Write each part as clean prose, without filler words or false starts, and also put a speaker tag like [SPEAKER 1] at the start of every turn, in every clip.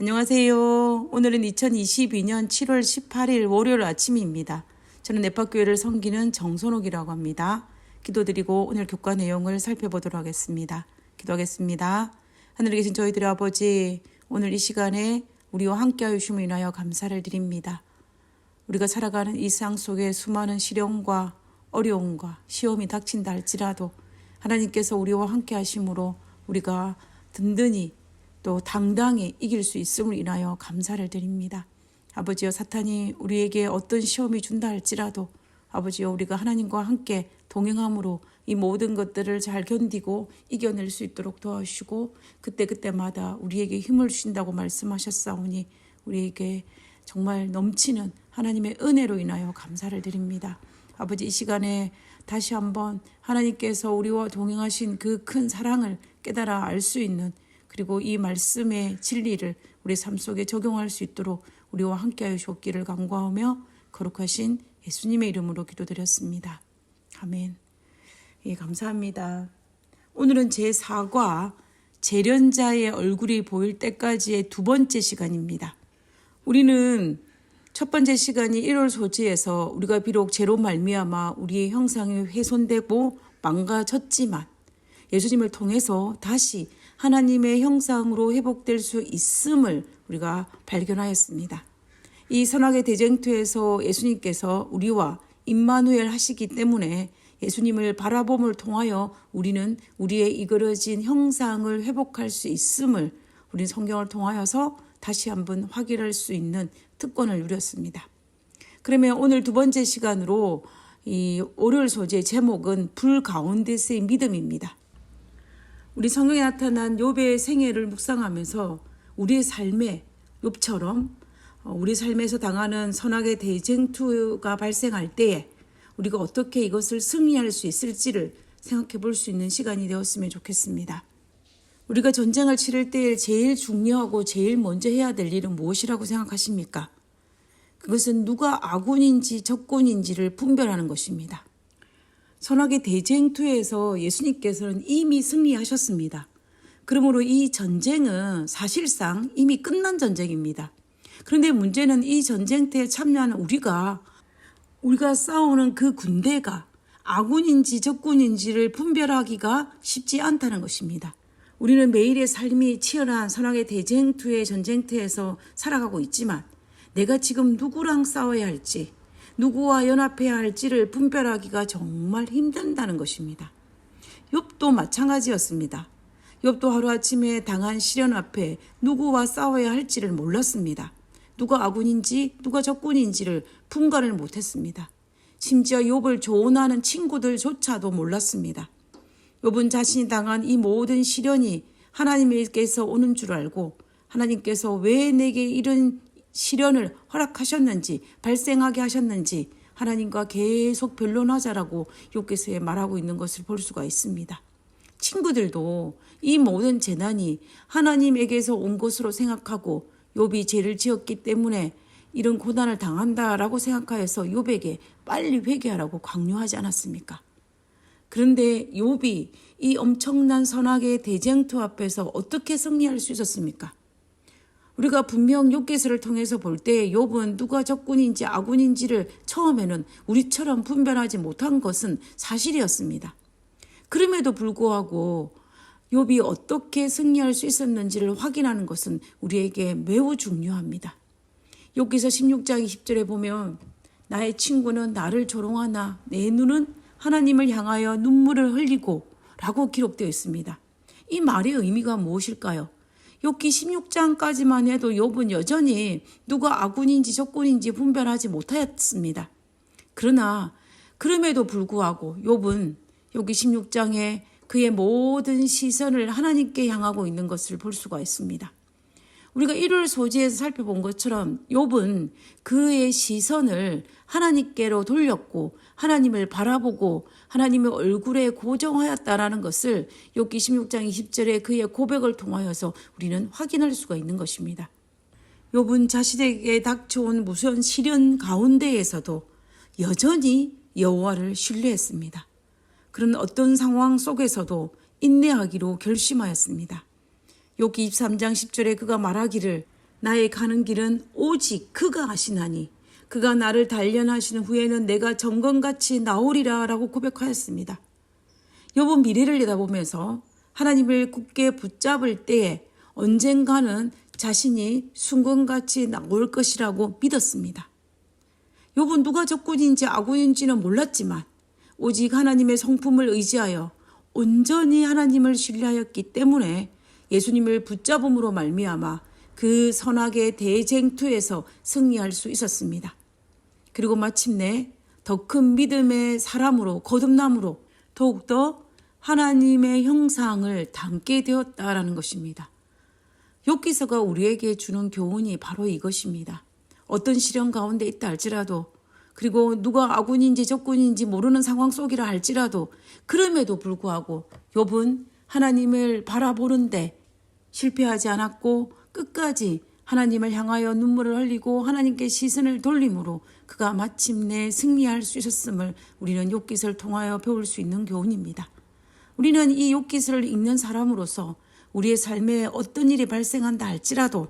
[SPEAKER 1] 안녕하세요. 오늘은 2022년 7월 18일 월요일 아침입니다. 저는 네파교회를 섬기는 정선옥이라고 합니다. 기도드리고 오늘 교과 내용을 살펴보도록 하겠습니다. 기도하겠습니다. 하늘에 계신 저희들의 아버지, 오늘 이 시간에 우리와 함께하여 주심을 인하여 감사를 드립니다. 우리가 살아가는 이 세상 속에 수많은 시련과 어려움과 시험이 닥친다 할지라도 하나님께서 우리와 함께 하심으로 우리가 든든히 또 당당히 이길 수 있음을 인하여 감사를 드립니다. 아버지여, 사탄이 우리에게 어떤 시험이 준다 할지라도 아버지여, 우리가 하나님과 함께 동행함으로 이 모든 것들을 잘 견디고 이겨낼 수 있도록 도와주시고 그때그때마다 우리에게 힘을 주신다고 말씀하셨사오니 우리에게 정말 넘치는 하나님의 은혜로 인하여 감사를 드립니다. 아버지, 이 시간에 다시 한번 하나님께서 우리와 동행하신 그 큰 사랑을 깨달아 알 수 있는, 그리고 이 말씀의 진리를 우리 삶 속에 적용할 수 있도록 우리와 함께하여 주옵기를 간구하며 거룩하신 예수님의 이름으로 기도드렸습니다. 아멘. 예, 감사합니다. 오늘은 제4과 재련자의 얼굴이 보일 때까지의 두 번째 시간입니다. 우리는 첫 번째 시간이 1월 소지에서 우리가 비록 죄로 말미암아 우리의 형상이 훼손되고 망가졌지만 예수님을 통해서 다시 하나님의 형상으로 회복될 수 있음을 우리가 발견하였습니다. 이 선악의 대쟁투에서 예수님께서 우리와 임마누엘 하시기 때문에 예수님을 바라봄을 통하여 우리는 우리의 이그러진 형상을 회복할 수 있음을 우리는 성경을 통하여서 다시 한번 확인할 수 있는 특권을 누렸습니다. 그러면 오늘 두 번째 시간으로 이 월요일 소재의 제목은 불 가운데서의 믿음입니다. 우리 성경에 나타난 욥의 생애를 묵상하면서 우리의 삶에 욥처럼 우리 삶에서 당하는 선악의 대쟁투가 발생할 때에 우리가 어떻게 이것을 승리할 수 있을지를 생각해 볼 수 있는 시간이 되었으면 좋겠습니다. 우리가 전쟁을 치를 때 제일 중요하고 제일 먼저 해야 될 일은 무엇이라고 생각하십니까? 그것은 누가 아군인지 적군인지를 분별하는 것입니다. 선악의 대쟁투에서 예수님께서는 이미 승리하셨습니다. 그러므로 이 전쟁은 사실상 이미 끝난 전쟁입니다. 그런데 문제는 이 전쟁터에 참여하는 우리가 싸우는 그 군대가 아군인지 적군인지를 분별하기가 쉽지 않다는 것입니다. 우리는 매일의 삶이 치열한 선악의 대쟁투의 전쟁터에서 살아가고 있지만 내가 지금 누구랑 싸워야 할지, 누구와 연합해야 할지를 분별하기가 정말 힘든다는 것입니다. 욥도 마찬가지였습니다. 욥도 하루아침에 당한 시련 앞에 누구와 싸워야 할지를 몰랐습니다. 누가 아군인지 누가 적군인지를 분간을 못했습니다. 심지어 욥을 조언하는 친구들조차도 몰랐습니다. 욥은 자신이 당한 이 모든 시련이 하나님께서 오는 줄 알고 하나님께서 왜 내게 이런 시련을 허락하셨는지, 발생하게 하셨는지 하나님과 계속 변론하자라고 욥기서에 말하고 있는 것을 볼 수가 있습니다. 친구들도 이 모든 재난이 하나님에게서 온 것으로 생각하고 욥이 죄를 지었기 때문에 이런 고난을 당한다라고 생각하여서 욥에게 빨리 회개하라고 강요하지 않았습니까? 그런데 욥이 이 엄청난 선악의 대쟁투 앞에서 어떻게 승리할 수 있었습니까? 우리가 분명 욥기서를 통해서 볼 때 욥은 누가 적군인지 아군인지를 처음에는 우리처럼 분별하지 못한 것은 사실이었습니다. 그럼에도 불구하고 욥이 어떻게 승리할 수 있었는지를 확인하는 것은 우리에게 매우 중요합니다. 욥기서 16장 20절에 보면 나의 친구는 나를 조롱하나 내 눈은 하나님을 향하여 눈물을 흘리고 라고 기록되어 있습니다. 이 말의 의미가 무엇일까요? 욥기 16장까지만 해도 욥은 여전히 누가 아군인지 적군인지 분별하지 못하였습니다. 그러나 그럼에도 불구하고 욥은 욥기 16장에 그의 모든 시선을 하나님께 향하고 있는 것을 볼 수가 있습니다. 우리가 1월 소지에서 살펴본 것처럼 욥은 그의 시선을 하나님께로 돌렸고 하나님을 바라보고 하나님의 얼굴에 고정하였다라는 것을 욥기 16장 20절에 그의 고백을 통하여서 우리는 확인할 수가 있는 것입니다. 욥은 자신에게 닥쳐온 무서운 시련 가운데에서도 여전히 여호와를 신뢰했습니다. 그런 어떤 상황 속에서도 인내하기로 결심하였습니다. 욥기 23장 10절에 그가 말하기를 나의 가는 길은 오직 그가 하시나니 그가 나를 단련하시는 후에는 내가 정건같이 나오리라 라고 고백하였습니다. 욥은 미래를 내다보면서 하나님을 굳게 붙잡을 때에 언젠가는 자신이 순금같이 나올 것이라고 믿었습니다. 욥은 누가 적군인지 아군인지는 몰랐지만 오직 하나님의 성품을 의지하여 온전히 하나님을 신뢰하였기 때문에 예수님을 붙잡음으로 말미암아 그 선악의 대쟁투에서 승리할 수 있었습니다. 그리고 마침내 더 큰 믿음의 사람으로 거듭남으로 더욱더 하나님의 형상을 담게 되었다라는 것입니다. 욥기서가 우리에게 주는 교훈이 바로 이것입니다. 어떤 시련 가운데 있다 할지라도 그리고 누가 아군인지 적군인지 모르는 상황 속이라 할지라도 그럼에도 불구하고 욥은 하나님을 바라보는데 실패하지 않았고 끝까지 하나님을 향하여 눈물을 흘리고 하나님께 시선을 돌림으로 그가 마침내 승리할 수 있었음을 우리는 욥기서를 통하여 배울 수 있는 교훈입니다. 우리는 이 욥기서를 읽는 사람으로서 우리의 삶에 어떤 일이 발생한다 할지라도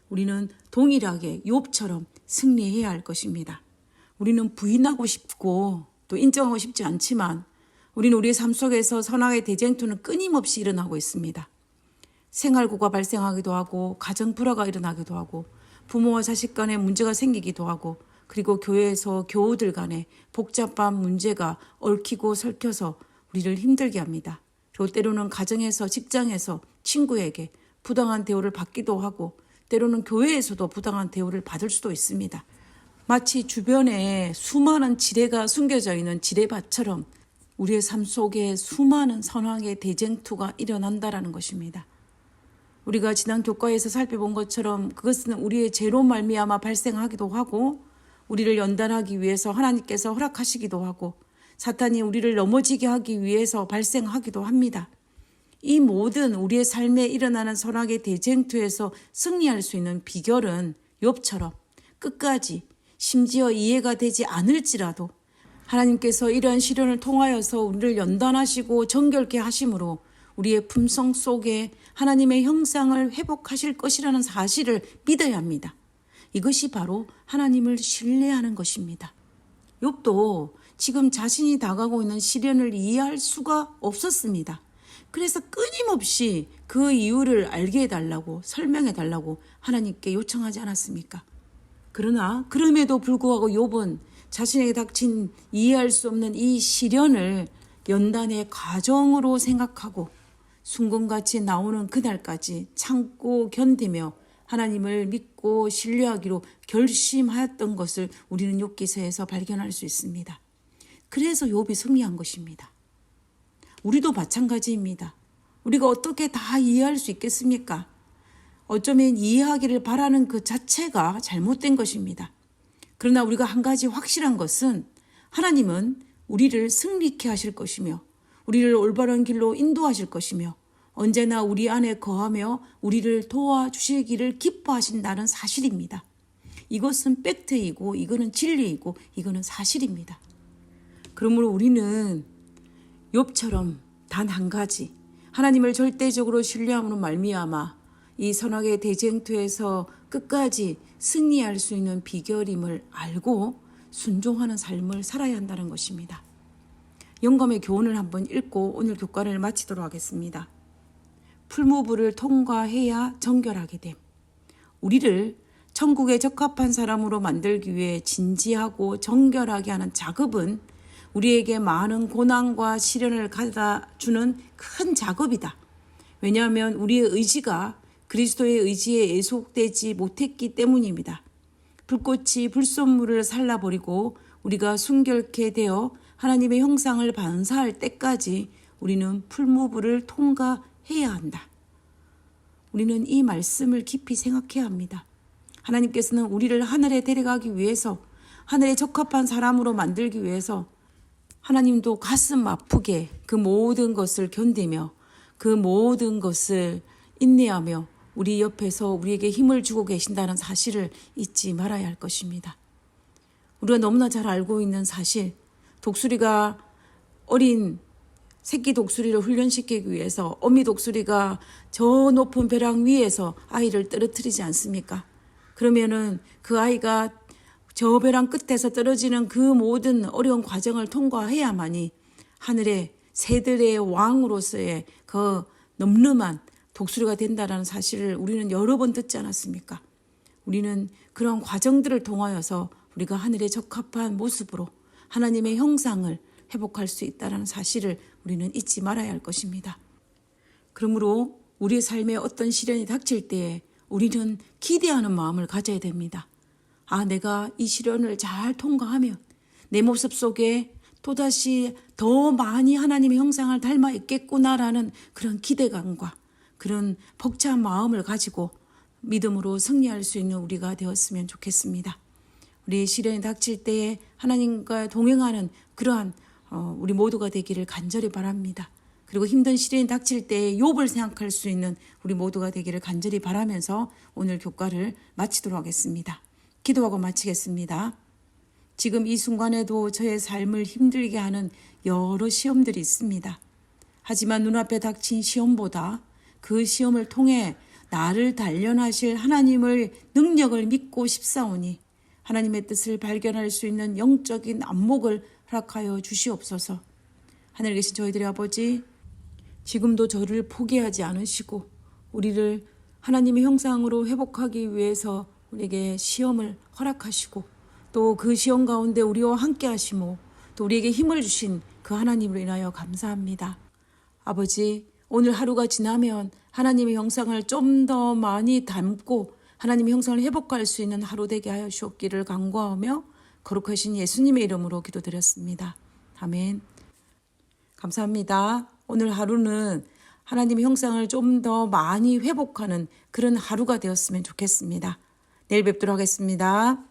[SPEAKER 1] 우리는 동일하게 욥처럼 승리해야 할 것입니다. 우리는 부인하고 싶고 또 인정하고 싶지 않지만 우리는 우리의 삶 속에서 선악의 대쟁투는 끊임없이 일어나고 있습니다. 생활고가 발생하기도 하고 가정 불화가 일어나기도 하고 부모와 자식 간에 문제가 생기기도 하고 그리고 교회에서 교우들 간에 복잡한 문제가 얽히고 설켜서 우리를 힘들게 합니다. 그리고 때로는 가정에서 직장에서 친구에게 부당한 대우를 받기도 하고 때로는 교회에서도 부당한 대우를 받을 수도 있습니다. 마치 주변에 수많은 지뢰가 숨겨져 있는 지뢰밭처럼 우리의 삶 속에 수많은 선악의 대쟁투가 일어난다라는 것입니다. 우리가 지난 교과에서 살펴본 것처럼 그것은 우리의 죄로 말미암아 발생하기도 하고 우리를 연단하기 위해서 하나님께서 허락하시기도 하고 사탄이 우리를 넘어지게 하기 위해서 발생하기도 합니다. 이 모든 우리의 삶에 일어나는 선악의 대쟁투에서 승리할 수 있는 비결은 욥처럼 끝까지 심지어 이해가 되지 않을지라도 하나님께서 이러한 시련을 통하여서 우리를 연단하시고 정결케 하심으로 우리의 품성 속에 하나님의 형상을 회복하실 것이라는 사실을 믿어야 합니다. 이것이 바로 하나님을 신뢰하는 것입니다. 욥도 지금 자신이 당하고 있는 시련을 이해할 수가 없었습니다. 그래서 끊임없이 그 이유를 알게 해달라고 설명해달라고 하나님께 요청하지 않았습니까? 그러나 그럼에도 불구하고 욥은 자신에게 닥친 이해할 수 없는 이 시련을 연단의 과정으로 생각하고 순금같이 나오는 그날까지 참고 견디며 하나님을 믿고 신뢰하기로 결심하였던 것을 우리는 욥기서에서 발견할 수 있습니다. 그래서 욥이 승리한 것입니다. 우리도 마찬가지입니다. 우리가 어떻게 다 이해할 수 있겠습니까? 어쩌면 이해하기를 바라는 그 자체가 잘못된 것입니다. 그러나 우리가 한 가지 확실한 것은 하나님은 우리를 승리케 하실 것이며 우리를 올바른 길로 인도하실 것이며 언제나 우리 안에 거하며 우리를 도와주시기를 기뻐하신다는 사실입니다. 이것은 팩트이고 이거는 진리이고 이거는 사실입니다. 그러므로 우리는 욥처럼 단 한 가지 하나님을 절대적으로 신뢰함으로 말미암아 이 선악의 대쟁투에서 끝까지 승리할 수 있는 비결임을 알고 순종하는 삶을 살아야 한다는 것입니다. 영감의 교훈을 한번 읽고 오늘 교과를 마치도록 하겠습니다. 풀무불을 통과해야 정결하게 됨. 우리를 천국에 적합한 사람으로 만들기 위해 진지하고 정결하게 하는 작업은 우리에게 많은 고난과 시련을 가져다 주는 큰 작업이다. 왜냐하면 우리의 의지가 그리스도의 의지에 예속되지 못했기 때문입니다. 불꽃이 불순물을 살라버리고 우리가 순결케 되어 하나님의 형상을 반사할 때까지 우리는 풀무불을 통과해야 한다. 우리는 이 말씀을 깊이 생각해야 합니다. 하나님께서는 우리를 하늘에 데려가기 위해서 하늘에 적합한 사람으로 만들기 위해서 하나님도 가슴 아프게 그 모든 것을 견디며 그 모든 것을 인내하며 우리 옆에서 우리에게 힘을 주고 계신다는 사실을 잊지 말아야 할 것입니다. 우리가 너무나 잘 알고 있는 사실, 독수리가 어린 새끼 독수리를 훈련시키기 위해서 어미 독수리가 저 높은 벼랑 위에서 아이를 떨어뜨리지 않습니까? 그러면은 그 아이가 저 벼랑 끝에서 떨어지는 그 모든 어려운 과정을 통과해야만이 하늘의 새들의 왕으로서의 그 늠름한 독수리가 된다는 사실을 우리는 여러 번 듣지 않았습니까? 우리는 그런 과정들을 통하여서 우리가 하늘에 적합한 모습으로 하나님의 형상을 회복할 수 있다는 사실을 우리는 잊지 말아야 할 것입니다. 그러므로 우리의 삶에 어떤 시련이 닥칠 때에 우리는 기대하는 마음을 가져야 됩니다. 아, 내가 이 시련을 잘 통과하면 내 모습 속에 또다시 더 많이 하나님의 형상을 닮아 있겠구나라는 그런 기대감과 그런 벅찬 마음을 가지고 믿음으로 승리할 수 있는 우리가 되었으면 좋겠습니다. 우리 시련이 닥칠 때에 하나님과 동행하는 그러한 우리 모두가 되기를 간절히 바랍니다. 그리고 힘든 시련이 닥칠 때에 욥을 생각할 수 있는 우리 모두가 되기를 간절히 바라면서 오늘 교과를 마치도록 하겠습니다. 기도하고 마치겠습니다. 지금 이 순간에도 저의 삶을 힘들게 하는 여러 시험들이 있습니다. 하지만 눈앞에 닥친 시험보다 그 시험을 통해 나를 단련하실 하나님의 능력을 믿고 싶사오니 하나님의 뜻을 발견할 수 있는 영적인 안목을 허락하여 주시옵소서. 하늘에 계신 저희들의 아버지, 지금도 저를 포기하지 않으시고 우리를 하나님의 형상으로 회복하기 위해서 우리에게 시험을 허락하시고 또 그 시험 가운데 우리와 함께 하시고 또 우리에게 힘을 주신 그 하나님으로 인하여 감사합니다. 아버지, 오늘 하루가 지나면 하나님의 형상을 좀 더 많이 닮고 하나님의 형상을 회복할 수 있는 하루 되게 하여 주옵기를 간구하며 거룩하신 예수님의 이름으로 기도드렸습니다. 아멘. 감사합니다. 오늘 하루는 하나님의 형상을 좀 더 많이 회복하는 그런 하루가 되었으면 좋겠습니다. 내일 뵙도록 하겠습니다.